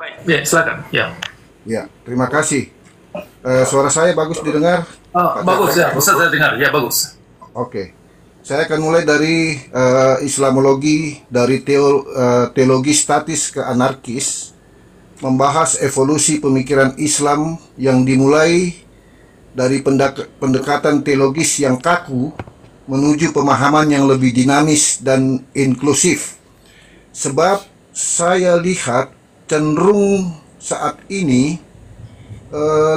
Baik, ya silakan. Ya. Ya, terima kasih. Suara saya bagus didengar, Oh, Pak bagus Cakra? ya, Ustaz saya dengar. Ya bagus. Oke. Saya akan mulai dari Islamologi, dari teologi statis ke anarkis, membahas evolusi pemikiran Islam yang dimulai dari pendekatan teologis yang kaku menuju pemahaman yang lebih dinamis dan inklusif. Sebab saya lihat cenderung saat ini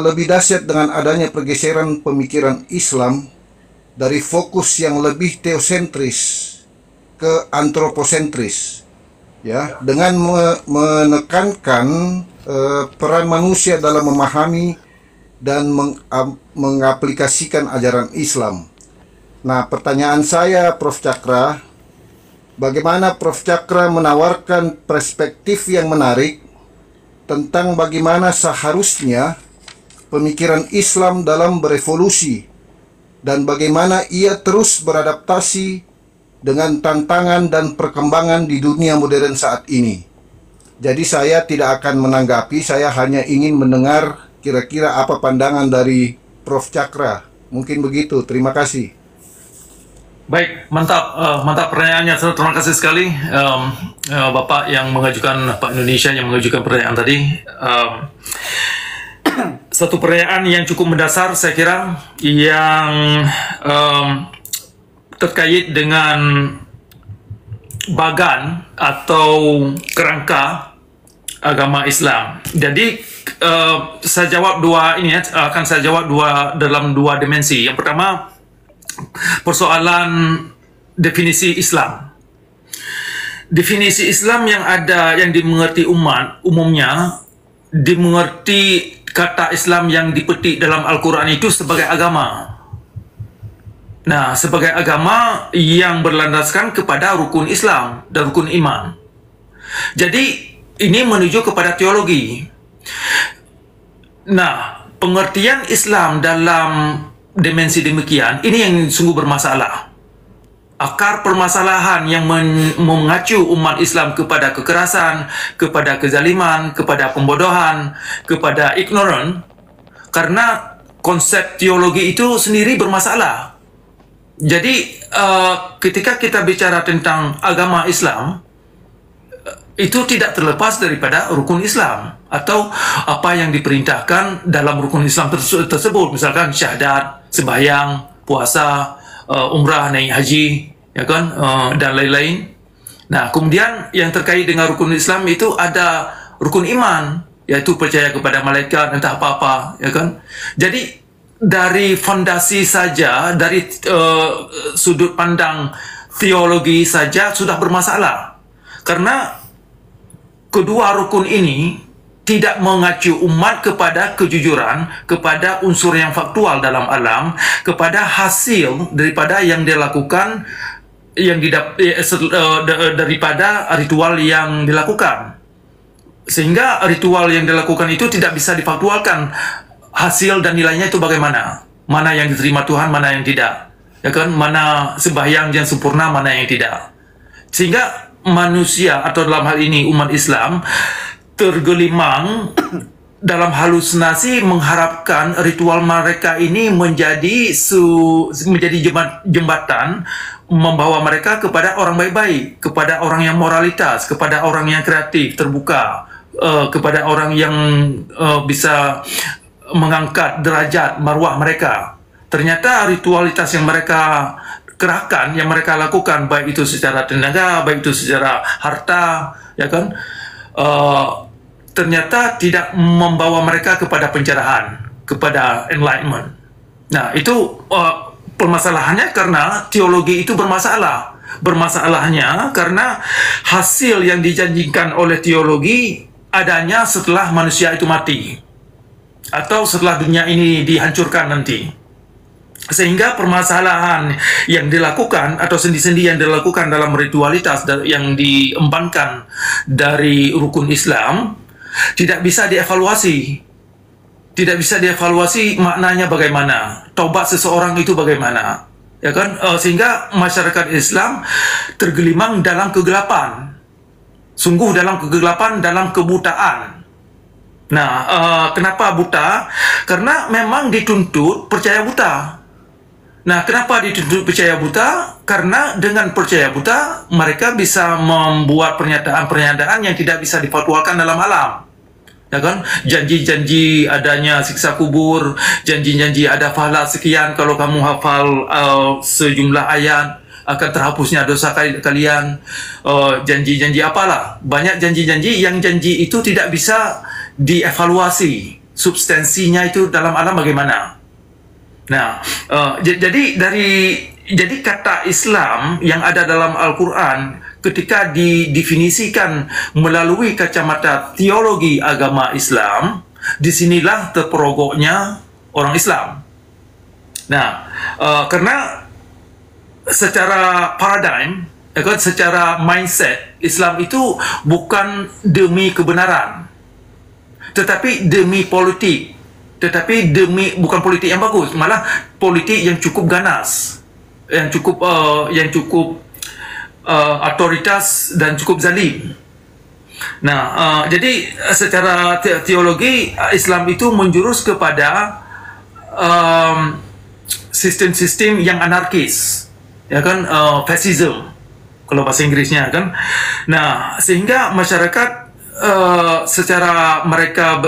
lebih dahsyat dengan adanya pergeseran pemikiran Islam dari fokus yang lebih teosentris ke antroposentris, ya, dengan menekankan peran manusia dalam memahami dan mengaplikasikan ajaran Islam. Nah, pertanyaan saya, Prof. Cakra, bagaimana Prof. Cakra menawarkan perspektif yang menarik tentang bagaimana seharusnya pemikiran Islam dalam berevolusi dan bagaimana ia terus beradaptasi dengan tantangan dan perkembangan di dunia modern saat ini. Jadi saya tidak akan menanggapi, saya hanya ingin mendengar kira-kira apa pandangan dari Prof. Cakra. Mungkin begitu, terima kasih. Baik, mantap, mantap pertanyaannya. Terima kasih sekali Bapak yang mengajukan, Pak Indonesia yang mengajukan pertanyaan tadi. Satu pertanyaan yang cukup mendasar, saya kira, yang terkait dengan bagan atau kerangka agama Islam. Jadi saya jawab dua ini ya, akan saya jawab dalam dua dimensi. Yang pertama, persoalan definisi Islam. Definisi Islam yang ada, yang dimengerti umat umumnya, dimengerti kata Islam yang dipetik dalam Al-Quran itu sebagai agama. Nah, sebagai agama yang berlandaskan kepada rukun Islam dan rukun iman. Jadi, ini menuju kepada teologi. Nah, pengertian Islam dalam dimensi demikian, ini yang sungguh bermasalah. Akar permasalahan yang mengacu umat Islam kepada kekerasan, kepada kezaliman, kepada pembodohan, kepada ignorant, karena konsep teologi itu sendiri bermasalah. Jadi, ketika kita bicara tentang agama Islam, itu tidak terlepas daripada rukun Islam atau apa yang diperintahkan dalam rukun Islam tersebut, misalkan syahadat, sembahyang, puasa, umrah, naik haji, ya kan, dan lain-lain. Nah, kemudian yang terkait dengan rukun Islam itu ada rukun iman, yaitu percaya kepada malaikat, entah apa-apa, ya kan. Jadi dari fondasi saja, dari sudut pandang teologi saja sudah bermasalah, karena kedua rukun ini tidak mengacu umat kepada kejujuran, kepada unsur yang faktual dalam alam, kepada hasil daripada yang dilakukan, yang daripada ritual yang dilakukan. Sehingga ritual yang dilakukan itu tidak bisa difaktualkan hasil dan nilainya itu bagaimana. Mana yang diterima Tuhan, mana yang tidak. Ya kan? Mana sembahyang yang sempurna, mana yang tidak. Sehingga manusia, atau dalam hal ini umat Islam, tergelimang dalam halusinasi mengharapkan ritual mereka ini menjadi jembatan membawa mereka kepada orang baik-baik, kepada orang yang moralitas, kepada orang yang kreatif, terbuka, kepada orang yang bisa mengangkat derajat marwah mereka. Ternyata ritualitas yang mereka kerahkan, yang mereka lakukan, baik itu secara tenaga, baik itu secara harta, ya kan, ternyata tidak membawa mereka kepada pencerahan, kepada enlightenment. Nah, itu permasalahannya karena teologi itu bermasalah. Bermasalahnya karena hasil yang dijanjikan oleh teologi adanya setelah manusia itu mati, atau setelah dunia ini dihancurkan nanti. Sehingga permasalahan yang dilakukan atau sendi-sendi yang dilakukan dalam ritualitas yang diembankan dari rukun Islam tidak bisa dievaluasi. Tidak bisa dievaluasi maknanya bagaimana, taubat seseorang itu bagaimana, ya kan? Sehingga masyarakat Islam tergelimang dalam kegelapan. Sungguh dalam kegelapan, dalam kebutaan. Nah, kenapa buta? Karena memang dituntut percaya buta. Nah, kenapa dituntut percaya buta? Karena dengan percaya buta, mereka bisa membuat pernyataan-pernyataan yang tidak bisa difatwakan dalam alam. Ya kan? Janji-janji adanya siksa kubur, janji-janji ada pahala sekian kalau kamu hafal sejumlah ayat, akan terhapusnya dosa kalian. Janji-janji apalah. Banyak janji-janji yang janji itu tidak bisa dievaluasi. Substansinya itu dalam alam bagaimana. Nah, jadi kata Islam yang ada dalam Al-Quran ketika didefinisikan melalui kacamata teologi agama Islam, disinilah terperogoknya orang Islam. Nah, karena secara paradigm, secara mindset, Islam itu bukan demi kebenaran, tetapi demi politik. Tetapi bukan politik yang bagus, malah politik yang cukup ganas, yang cukup otoritas dan cukup zalim. Nah, jadi secara teologi Islam itu menjurus kepada sistem-sistem yang anarkis, ya kan, fascism kalau bahasa Inggrisnya kan. Nah, sehingga masyarakat secara mereka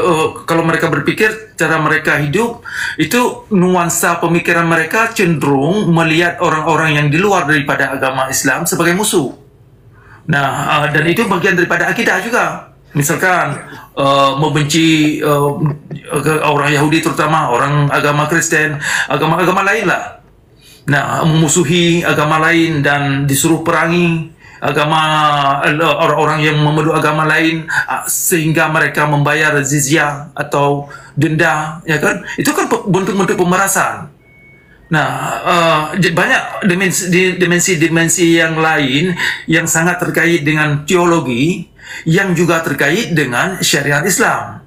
kalau mereka berpikir, cara mereka hidup itu nuansa pemikiran mereka cenderung melihat orang-orang yang di luar daripada agama Islam sebagai musuh. Nah, dan itu bagian daripada akidah juga. Misalkan membenci orang Yahudi, terutama orang agama Kristen, agama-agama lain lah. Nah, memusuhi agama lain dan disuruh perangi orang-orang yang memeluk agama lain sehingga mereka membayar jizyah atau denda, ya kan? Itu kan bentuk-bentuk pemerasan. Nah, banyak dimensi-dimensi yang lain yang sangat terkait dengan teologi yang juga terkait dengan syariat Islam.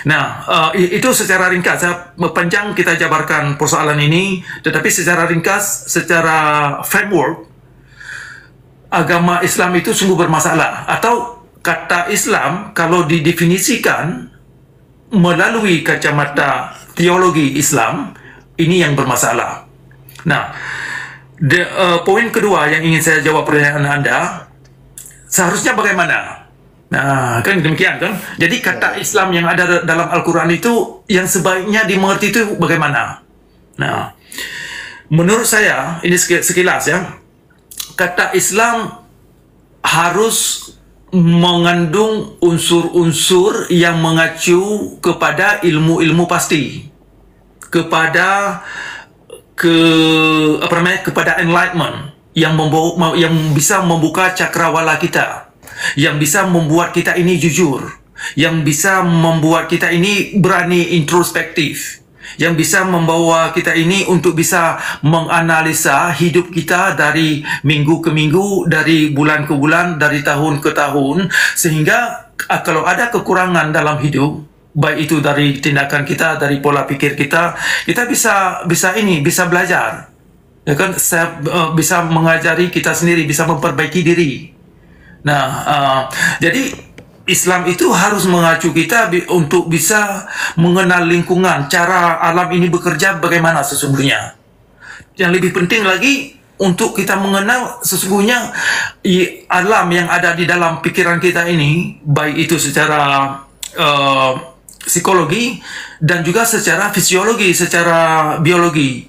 Nah, itu secara ringkas. Panjang kita jabarkan persoalan ini, tetapi secara ringkas, secara framework, agama Islam itu sungguh bermasalah. Atau kata Islam kalau didefinisikan melalui kacamata teologi Islam, ini yang bermasalah. Nah, poin kedua yang ingin saya jawab pertanyaan Anda, seharusnya bagaimana? Nah, kan demikian kan. Jadi kata Islam yang ada dalam Al-Quran itu yang sebaiknya dimengerti itu bagaimana? Nah, menurut saya, ini sekilas ya, kata Islam harus mengandung unsur-unsur yang mengacu kepada ilmu-ilmu pasti, kepada kepada enlightenment yang bisa membuka cakrawala kita, yang bisa membuat kita ini jujur, yang bisa membuat kita ini berani introspektif, yang bisa membawa kita ini untuk bisa menganalisa hidup kita dari minggu ke minggu, dari bulan ke bulan, dari tahun ke tahun, sehingga kalau ada kekurangan dalam hidup, baik itu dari tindakan kita, dari pola pikir kita, kita bisa belajar, ya kan? Saya bisa mengajari kita sendiri, bisa memperbaiki diri. Nah, jadi Islam itu harus mengacu kita untuk bisa mengenal lingkungan, cara alam ini bekerja bagaimana sesungguhnya. Yang lebih penting lagi, untuk kita mengenal sesungguhnya alam yang ada di dalam pikiran kita ini, baik itu secara psikologi dan juga secara fisiologi, secara biologi.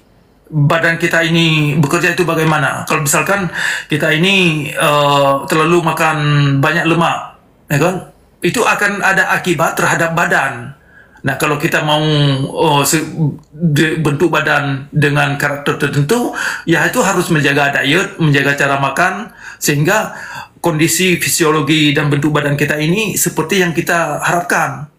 Badan kita ini bekerja itu bagaimana. Kalau misalkan kita ini terlalu makan banyak lemak, ya kan? Itu akan ada akibat terhadap badan. Nah, kalau kita mau bentuk badan dengan karakter tertentu, ya itu harus menjaga diet, menjaga cara makan, sehingga kondisi fisiologi dan bentuk badan kita ini seperti yang kita harapkan.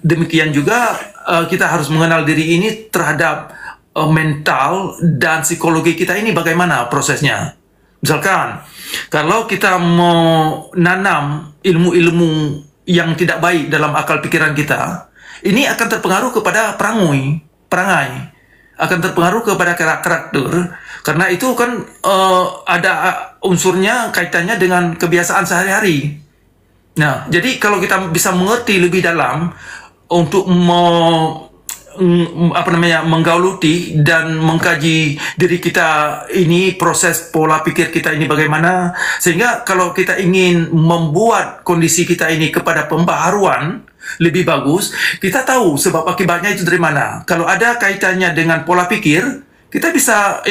Demikian juga kita harus mengenal diri ini terhadap mental dan psikologi kita ini bagaimana prosesnya. Misalkan, kalau kita mau nanam ilmu-ilmu yang tidak baik dalam akal pikiran kita, ini akan terpengaruh kepada perangai, akan terpengaruh kepada karakter, karena itu kan ada unsurnya kaitannya dengan kebiasaan sehari-hari. Nah, jadi kalau kita bisa mengerti lebih dalam untuk menggauluti dan mengkaji diri kita ini, proses pola pikir kita ini bagaimana, sehingga kalau kita ingin membuat kondisi kita ini kepada pembaharuan lebih bagus, kita tahu sebab akibatnya itu dari mana. Kalau ada kaitannya dengan pola pikir, kita bisa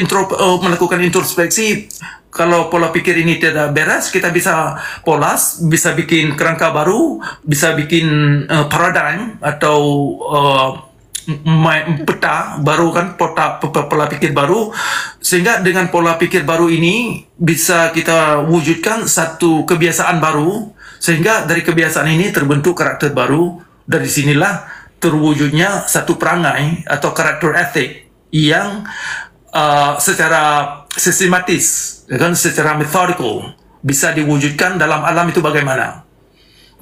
melakukan introspeksi. Kalau pola pikir ini tidak beres, kita bisa polas, bisa bikin kerangka baru, bisa bikin paradigm atau peta baru, kan, pola pikir baru, sehingga dengan pola pikir baru ini bisa kita wujudkan satu kebiasaan baru, sehingga dari kebiasaan ini terbentuk karakter baru. Dari sinilah terwujudnya satu perangai atau karakter etik yang secara sistematis, kan, secara methodical bisa diwujudkan dalam alam itu bagaimana.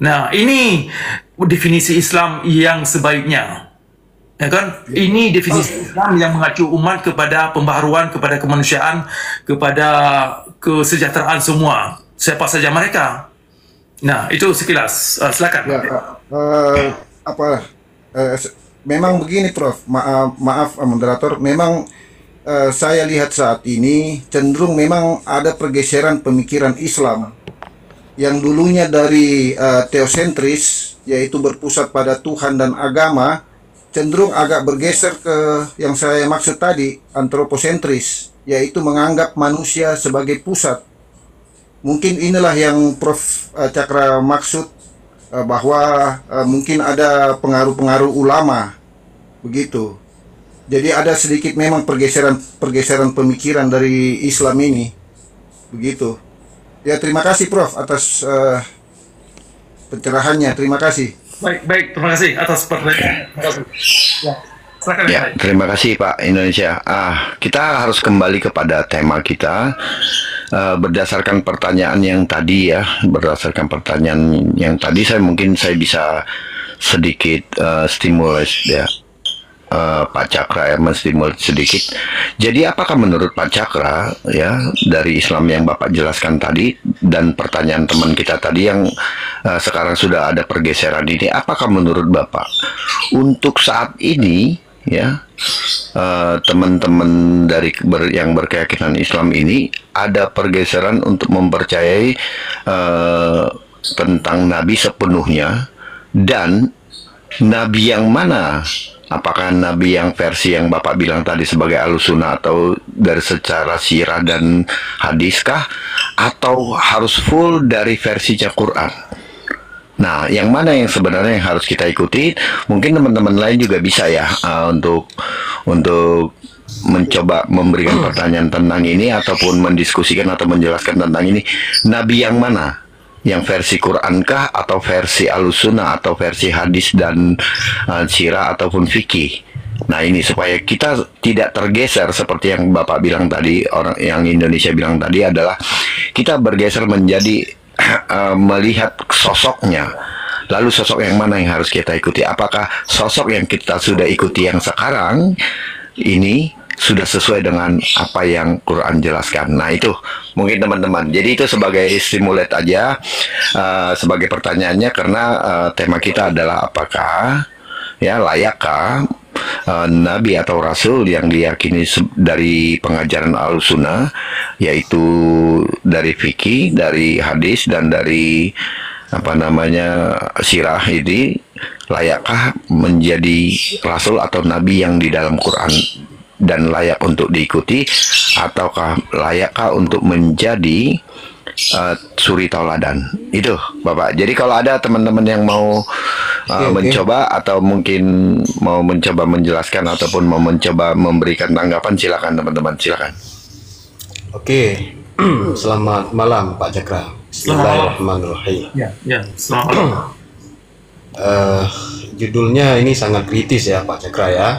Nah, ini definisi Islam yang sebaiknya, ya kan? Ini definisi Islam yang mengacu umat kepada pembaharuan, kepada kemanusiaan, kepada kesejahteraan semua, siapa saja mereka. Nah, itu sekilas. Silakan. Ya, memang begini, Prof. Maaf, moderator. Memang saya lihat saat ini cenderung memang ada pergeseran pemikiran Islam yang dulunya dari teosentris, yaitu berpusat pada Tuhan dan agama, cenderung agak bergeser ke yang saya maksud tadi, antroposentris, yaitu menganggap manusia sebagai pusat. Mungkin inilah yang Prof. Cakra maksud, bahwa mungkin ada pengaruh-pengaruh ulama, begitu. Jadi ada sedikit memang pergeseran pemikiran dari Islam ini, begitu. Ya, terima kasih Prof. atas pencerahannya. Terima kasih. Baik, terima kasih atas pertanyaan. Ya, terima kasih Pak Indonesia. Kita harus kembali kepada tema kita. Berdasarkan pertanyaan yang tadi ya, saya bisa sedikit stimulus ya, Pak Cakra, ya, menstimulus sedikit. Jadi apakah menurut Pak Cakra ya, dari Islam yang Bapak jelaskan tadi dan pertanyaan teman kita tadi yang sekarang sudah ada pergeseran ini, apakah menurut Bapak untuk saat ini ya, teman-teman dari yang berkeyakinan Islam ini ada pergeseran untuk mempercayai tentang Nabi sepenuhnya, dan Nabi yang mana? Apakah Nabi yang versi yang Bapak bilang tadi sebagai Ahlussunnah, atau dari secara sirah dan hadiskah, atau harus full dari versinya Quran? Nah, yang mana yang sebenarnya yang harus kita ikuti? Mungkin teman-teman lain juga bisa ya, untuk mencoba memberikan pertanyaan tentang ini, ataupun mendiskusikan atau menjelaskan tentang ini. Nabi yang mana? Yang versi Quran kah, atau versi Ahlussunnah, atau versi hadis dan sirah ataupun fikih? Nah, ini supaya kita tidak tergeser seperti yang Bapak bilang tadi, orang yang Indonesia bilang tadi, adalah kita bergeser menjadi melihat sosoknya. Lalu sosok yang mana yang harus kita ikuti? Apakah sosok yang kita sudah ikuti yang sekarang ini sudah sesuai dengan apa yang Quran jelaskan? Nah, itu mungkin teman-teman. Jadi itu sebagai stimulat aja, sebagai pertanyaannya, karena tema kita adalah apakah ya layakkah Nabi atau Rasul yang diyakini dari pengajaran Ahlussunnah, yaitu dari fikih, dari hadis, dan dari sirah ini, layakkah menjadi Rasul atau Nabi yang di dalam Quran dan layak untuk diikuti, ataukah layakkah untuk menjadi suri tauladan? Itu Bapak. Jadi kalau ada teman-teman yang mau mencoba, atau mungkin mau mencoba menjelaskan, ataupun mau mencoba memberikan tanggapan, silakan teman-teman, silakan. Oke. Selamat malam Pak Cakra. Bismillahirrahmanirrahim. Ya, selamat malam. Judulnya ini sangat kritis ya Pak Cakra ya.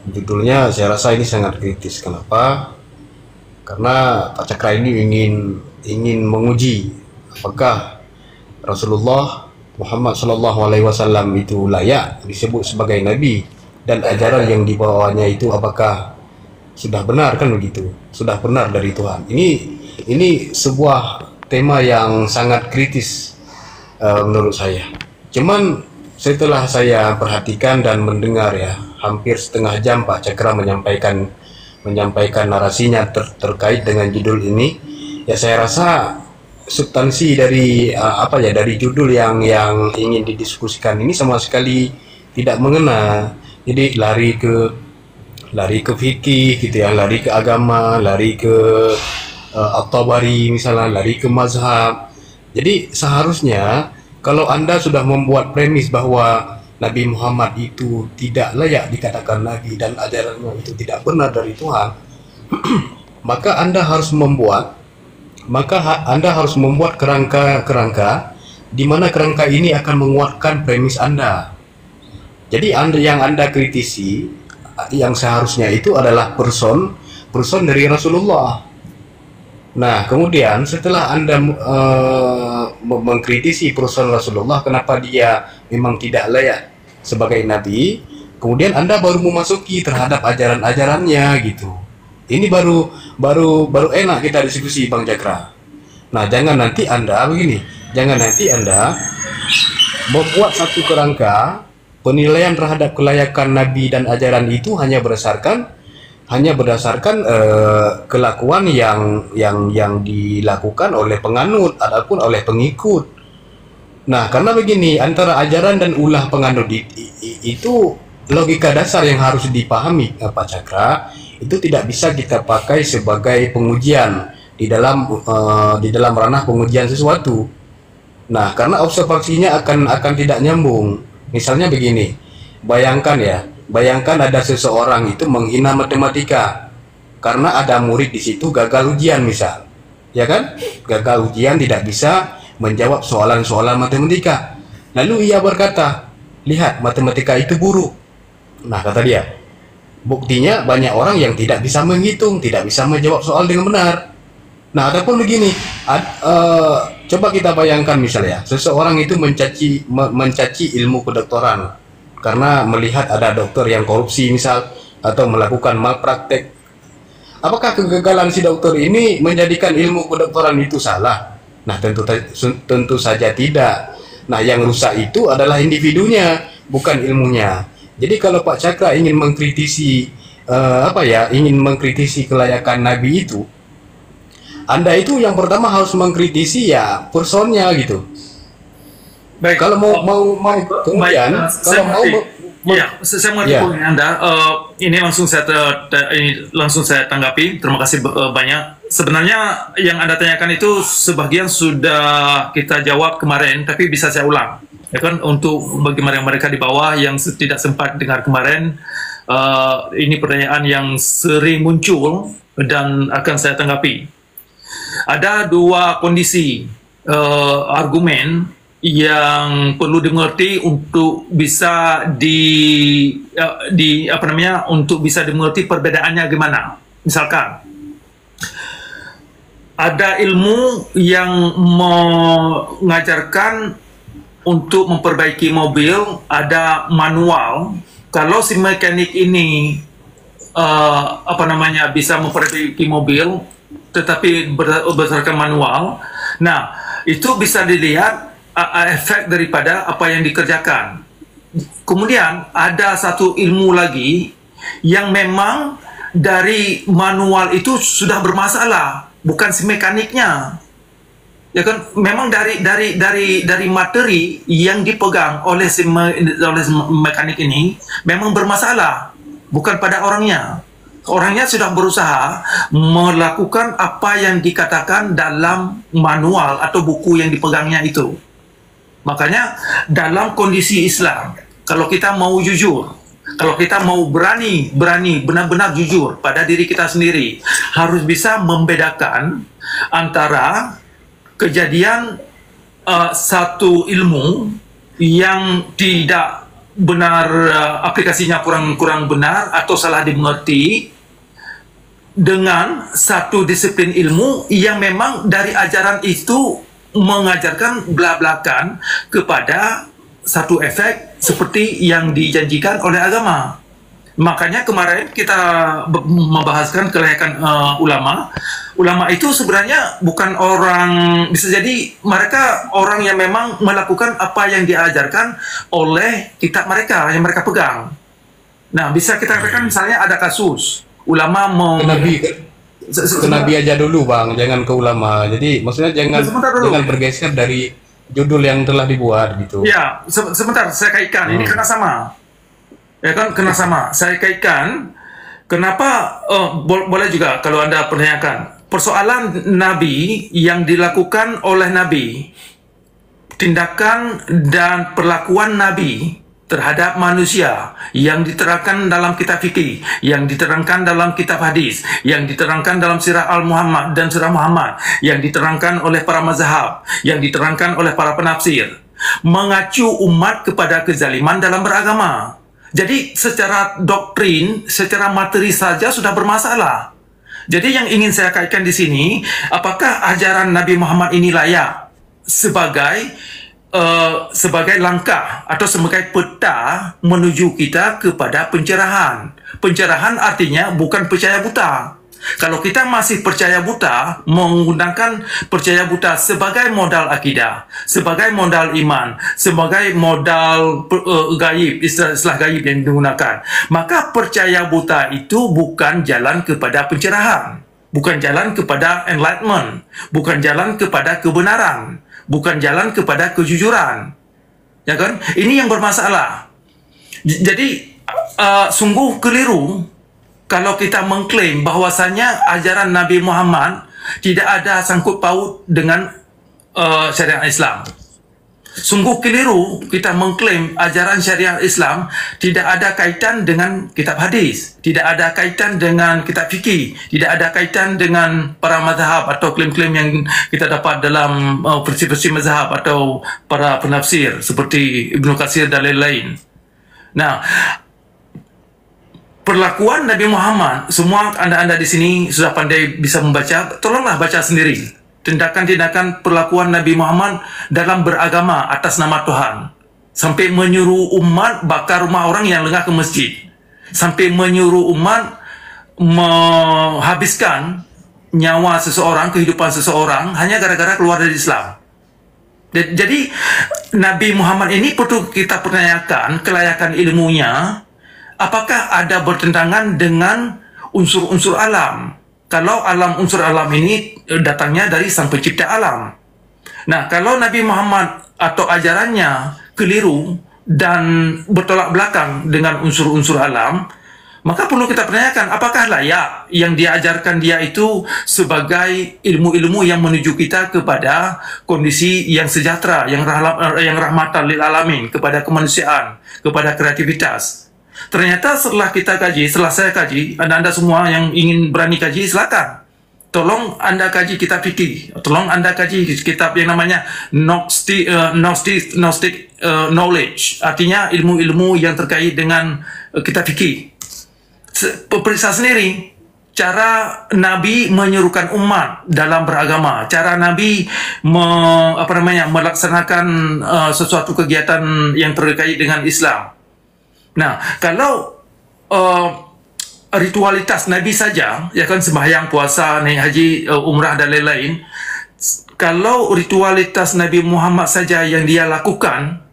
Judulnya saya rasa ini sangat kritis. Kenapa? Karena Pak Cakra ini ingin menguji apakah Rasulullah Muhammad SAW itu layak disebut sebagai Nabi, dan ajaran yang dibawanya itu apakah sudah benar, kan begitu? Sudah benar dari Tuhan. Ini sebuah tema yang sangat kritis menurut saya. Cuman setelah saya perhatikan dan mendengar ya, hampir setengah jam Pak Cakra menyampaikan narasinya terkait dengan judul ini, ya saya rasa substansi dari dari judul yang ingin didiskusikan ini sama sekali tidak mengena. Jadi lari ke fikih gitu ya, lari ke agama, lari ke At-Tabari misalnya, lari ke mazhab. Jadi seharusnya kalau Anda sudah membuat premis bahwa Nabi Muhammad itu tidak layak dikatakan Nabi dan ajarannya itu tidak benar dari Tuhan, maka Anda harus membuat kerangka di mana kerangka ini akan menguatkan premis Anda. Jadi Anda kritisi yang seharusnya itu adalah person dari Rasulullah. Nah, kemudian setelah Anda mengkritisi person Rasulullah, kenapa dia memang tidak layak sebagai nabi, kemudian Anda baru memasuki terhadap ajaran-ajarannya gitu. Ini baru enak kita diskusi, Bang Cakra. Nah, jangan nanti Anda membuat satu kerangka penilaian terhadap kelayakan nabi dan ajaran itu hanya berdasarkan kelakuan yang dilakukan oleh penganut ataupun oleh pengikut. Nah, karena begini, antara ajaran dan ulah penganut itu logika dasar yang harus dipahami, Pak Cakra. Itu tidak bisa kita pakai sebagai pengujian di dalam ranah pengujian sesuatu. Nah, karena observasinya akan tidak nyambung. Misalnya begini, bayangkan ada seseorang itu menghina matematika karena ada murid di situ gagal ujian misal, ya kan? Gagal ujian, tidak bisa menjawab soalan-soalan matematika. Lalu ia berkata, lihat matematika itu buruk. Nah, kata dia, buktinya banyak orang yang tidak bisa menghitung, tidak bisa menjawab soal dengan benar. Nah, adapun begini, coba kita bayangkan misalnya seseorang itu mencaci ilmu kedokteran karena melihat ada dokter yang korupsi misal atau melakukan malpraktek. Apakah kegagalan si dokter ini menjadikan ilmu kedokteran itu salah? Nah, tentu saja tidak. Nah, yang rusak itu adalah individunya, bukan ilmunya. Jadi kalau Pak Cakra ingin mengkritisi kelayakan Nabi itu, Anda itu yang pertama harus mengkritisi ya personnya gitu. Baik. Kalau mau kemudian saya mengerti poin Anda. Ini langsung saya tanggapi. Terima kasih banyak. Sebenarnya yang Anda tanyakan itu sebagian sudah kita jawab kemarin, tapi bisa saya ulang. Ya kan, untuk bagi mereka di bawah yang tidak sempat dengar kemarin, ini pertanyaan yang sering muncul dan akan saya tanggapi. Ada dua kondisi argumen yang perlu dimengerti untuk bisa untuk bisa dimengerti perbedaannya gimana. Misalkan ada ilmu yang mengajarkan untuk memperbaiki mobil, ada manual. Kalau si mekanik ini bisa memperbaiki mobil tetapi berdasarkan manual, nah itu bisa dilihat efek daripada apa yang dikerjakan. Kemudian ada satu ilmu lagi yang memang dari manual itu sudah bermasalah, bukan si mekaniknya. Ya kan, memang dari materi yang dipegang oleh si mekanik ini memang bermasalah, bukan pada orangnya. Orangnya sudah berusaha melakukan apa yang dikatakan dalam manual atau buku yang dipegangnya itu. Makanya dalam kondisi Islam, kalau kita mau jujur, kalau kita mau berani benar-benar jujur pada diri kita sendiri, harus bisa membedakan antara kejadian satu ilmu yang tidak benar, aplikasinya kurang benar atau salah dimengerti, dengan satu disiplin ilmu yang memang dari ajaran itu mengajarkan belak-belakan kepada satu efek seperti yang dijanjikan oleh agama. Makanya kemarin kita membahaskan kelayakan ulama. Ulama itu sebenarnya bukan orang, bisa jadi mereka orang yang memang melakukan apa yang diajarkan oleh kitab mereka yang mereka pegang. Nah, bisa kita katakan misalnya ada kasus ulama mau Ke Nabi, ke Nabi aja dulu bang, jangan ke ulama. Jadi maksudnya jangan bergeser dari judul yang telah dibuat gitu. Ya, sebentar saya kaitkan. Ini kena sama. Ya kan, kena sama. Saya kaitkan. Kenapa? Boleh juga kalau Anda pertanyakan. Persoalan Nabi yang dilakukan oleh Nabi, tindakan dan perlakuan Nabi terhadap manusia yang diterangkan dalam kitab fikih, yang diterangkan dalam kitab hadis, yang diterangkan dalam sirah Al-Muhammad dan sirah Muhammad, yang diterangkan oleh para mazhab, yang diterangkan oleh para penafsir, mengacu umat kepada kezaliman dalam beragama. Jadi secara doktrin, secara materi saja sudah bermasalah. Jadi yang ingin saya kaitkan di sini, apakah ajaran Nabi Muhammad ini layak sebagai langkah atau sebagai peta menuju kita kepada pencerahan. Pencerahan artinya bukan percaya buta. Kalau kita masih percaya buta, menggunakan percaya buta sebagai modal akidah, sebagai modal iman, sebagai modal gaib, istilah gaib yang digunakan, maka percaya buta itu bukan jalan kepada pencerahan, bukan jalan kepada enlightenment, bukan jalan kepada kebenaran, bukan jalan kepada kejujuran. Ya kan? Ini yang bermasalah. Jadi sungguh keliru kalau kita mengklaim bahwasanya ajaran Nabi Muhammad tidak ada sangkut paut dengan syariat Islam. Sungguh keliru kita mengklaim ajaran syariat Islam tidak ada kaitan dengan kitab hadis, tidak ada kaitan dengan kitab fikih, tidak ada kaitan dengan para mazhab atau klaim-klaim yang kita dapat dalam versi-versi mazhab atau para penafsir seperti Ibnu Katsir dan lain-lain. Nah, perlakuan Nabi Muhammad, semua anda-anda di sini sudah pandai bisa membaca, tolonglah baca sendiri. Tindakan-tindakan perlakuan Nabi Muhammad dalam beragama atas nama Tuhan. Sampai menyuruh umat bakar rumah orang yang lengah ke masjid. Sampai menyuruh umat menghabiskan nyawa seseorang, kehidupan seseorang, hanya gara-gara keluar dari Islam. Jadi, Nabi Muhammad ini perlu kita pertanyakan kelayakan ilmunya. Apakah ada bertentangan dengan unsur-unsur alam? Kalau unsur alam ini datangnya dari Sang Pencipta alam. Nah, kalau Nabi Muhammad atau ajarannya keliru dan bertolak belakang dengan unsur-unsur alam, maka perlu kita pertanyakan apakah layak yang diajarkan dia itu sebagai ilmu-ilmu yang menuju kita kepada kondisi yang sejahtera, yang rahmatan lil alamin, kepada kemanusiaan, kepada kreativitas. Ternyata setelah kita kaji, setelah saya kaji, anda semua yang ingin berani kaji, silakan. Tolong anda kaji kitab fikih, tolong anda kaji kitab yang namanya Gnostic knowledge, artinya ilmu-ilmu yang terkait dengan kitab fikih. Periksa sendiri cara Nabi menyerukan umat dalam beragama, cara Nabi melaksanakan sesuatu kegiatan yang terkait dengan Islam. Nah, kalau ritualitas Nabi saja, ya kan, sembahyang, puasa, naik haji, umrah dan lain-lain, kalau ritualitas Nabi Muhammad saja yang dia lakukan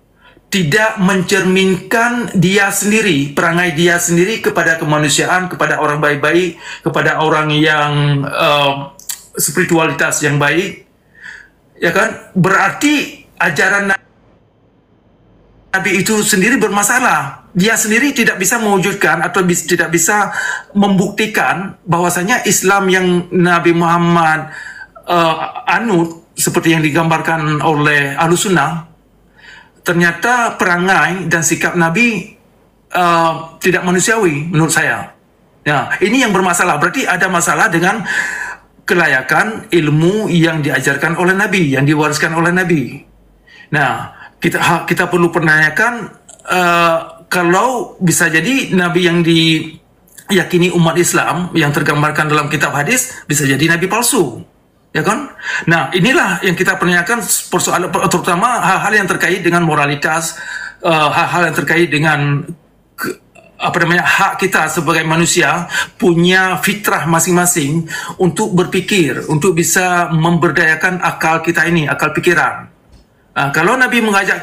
tidak mencerminkan dia sendiri, perangai dia sendiri kepada kemanusiaan, kepada orang baik-baik, kepada orang yang spiritualitas yang baik, ya kan, berarti ajaran Nabi itu sendiri bermasalah. Dia sendiri tidak bisa mewujudkan atau tidak bisa membuktikan bahwasanya Islam yang Nabi Muhammad anut seperti yang digambarkan oleh Ahlussunnah, ternyata perangai dan sikap Nabi tidak manusiawi menurut saya. Ya, ini yang bermasalah. Berarti ada masalah dengan kelayakan ilmu yang diajarkan oleh Nabi, yang diwariskan oleh Nabi. Nah, kita perlu pertanyakan kalau bisa jadi Nabi yang diyakini umat Islam yang tergambarkan dalam kitab hadis bisa jadi Nabi palsu, ya kan? Nah, inilah yang kita pertanyakan, persoalan terutama hal-hal yang terkait dengan moralitas, hal-hal yang terkait dengan hak kita sebagai manusia, punya fitrah masing-masing untuk berpikir, untuk bisa memberdayakan akal kita ini, akal pikiran. Kalau Nabi mengajak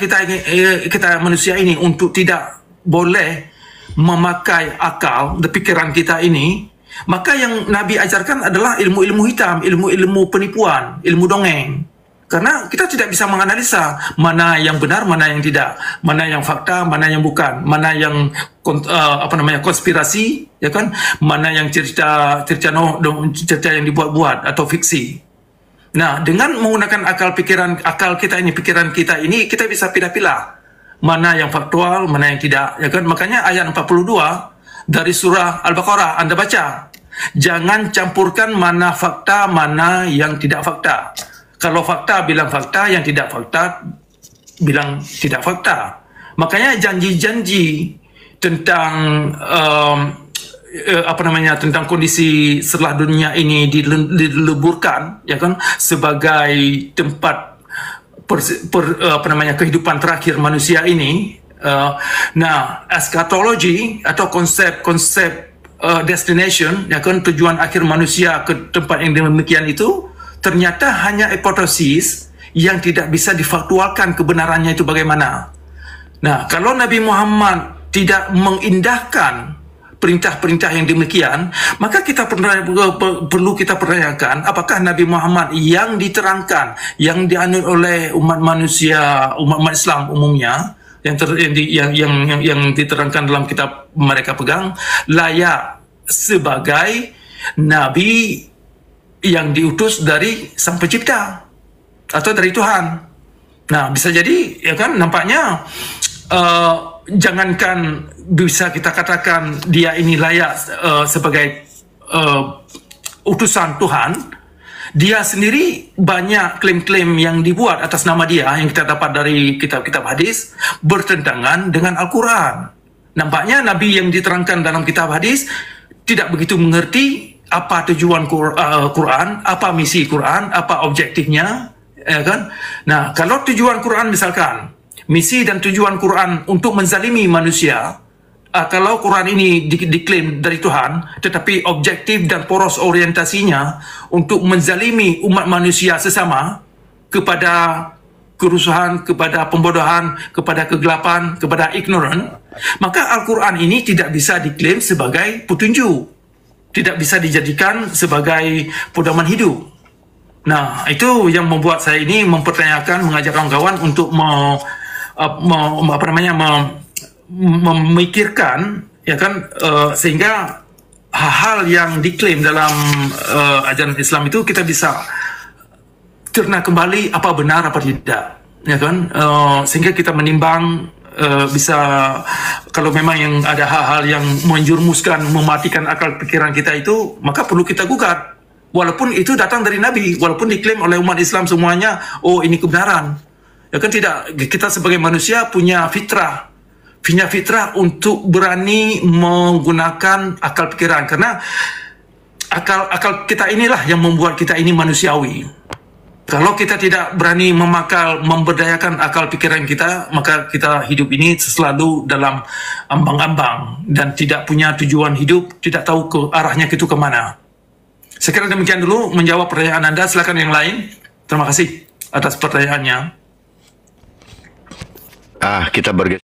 kita manusia ini untuk tidak boleh memakai akal dan pikiran kita ini, maka yang Nabi ajarkan adalah ilmu-ilmu hitam, ilmu-ilmu penipuan, ilmu dongeng. Karena kita tidak bisa menganalisa mana yang benar, mana yang tidak, mana yang fakta, mana yang bukan, mana yang konspirasi, ya kan, mana yang cerita yang dibuat-buat atau fiksi. Nah, dengan menggunakan akal kita ini, kita bisa pilih-pilih mana yang faktual, mana yang tidak, ya kan. Makanya ayat 42 dari surah Al-Baqarah Anda baca, jangan campurkan mana fakta, mana yang tidak fakta. Kalau fakta bilang fakta, yang tidak fakta bilang tidak fakta. Makanya janji-janji tentang tentang kondisi setelah dunia ini dileburkan, ya kan, sebagai tempat kehidupan terakhir manusia ini. Nah, eskatologi atau konsep destination, ya kan, tujuan akhir manusia ke tempat yang demikian itu ternyata hanya hipotesis yang tidak bisa difaktualkan kebenarannya itu bagaimana. Nah, kalau Nabi Muhammad tidak mengindahkan perintah-perintah yang demikian, maka kita perlu kita pertanyakan, apakah Nabi Muhammad yang diterangkan, yang dianut oleh umat manusia, umat Islam umumnya, yang diterangkan dalam kitab mereka pegang, layak sebagai Nabi yang diutus dari Sang Pencipta atau dari Tuhan. Nah, bisa jadi, ya kan, nampaknya jangankan bisa kita katakan dia ini layak sebagai utusan Tuhan, dia sendiri banyak klaim-klaim yang dibuat atas nama dia yang kita dapat dari kitab-kitab hadis bertentangan dengan Al-Quran. Nampaknya Nabi yang diterangkan dalam kitab hadis tidak begitu mengerti apa tujuan Quran, apa misi Quran, apa objektifnya, ya kan? Nah, kalau tujuan Quran misalkan, misi dan tujuan Quran untuk menzalimi manusia, kalau Quran ini diklaim dari Tuhan, tetapi objektif dan poros orientasinya untuk menzalimi umat manusia sesama kepada kerusuhan, kepada pembodohan, kepada kegelapan, kepada ignorant, maka Al-Quran ini tidak bisa diklaim sebagai petunjuk, tidak bisa dijadikan sebagai pedoman hidup. Nah, itu yang membuat saya ini mempertanyakan, mengajak kawan-kawan untuk memikirkan, ya kan, sehingga hal-hal yang diklaim dalam ajaran Islam itu kita bisa cerna kembali apa benar apa tidak, ya kan, sehingga kita menimbang. Bisa, kalau memang yang ada hal-hal yang menjerumuskan, mematikan akal pikiran kita itu, maka perlu kita gugat. Walaupun itu datang dari Nabi, walaupun diklaim oleh umat Islam semuanya, oh ini kebenaran. Ya kan, tidak. Kita sebagai manusia punya fitrah untuk berani menggunakan akal pikiran, karena akal kita inilah yang membuat kita ini manusiawi. Kalau kita tidak berani memberdayakan akal pikiran kita, maka kita hidup ini selalu dalam ambang-ambang dan tidak punya tujuan hidup, tidak tahu arahnya itu kemana. Sekiranya demikian dulu menjawab pertanyaan Anda. Silakan yang lain. Terima kasih atas pertanyaannya. Kita bergeser.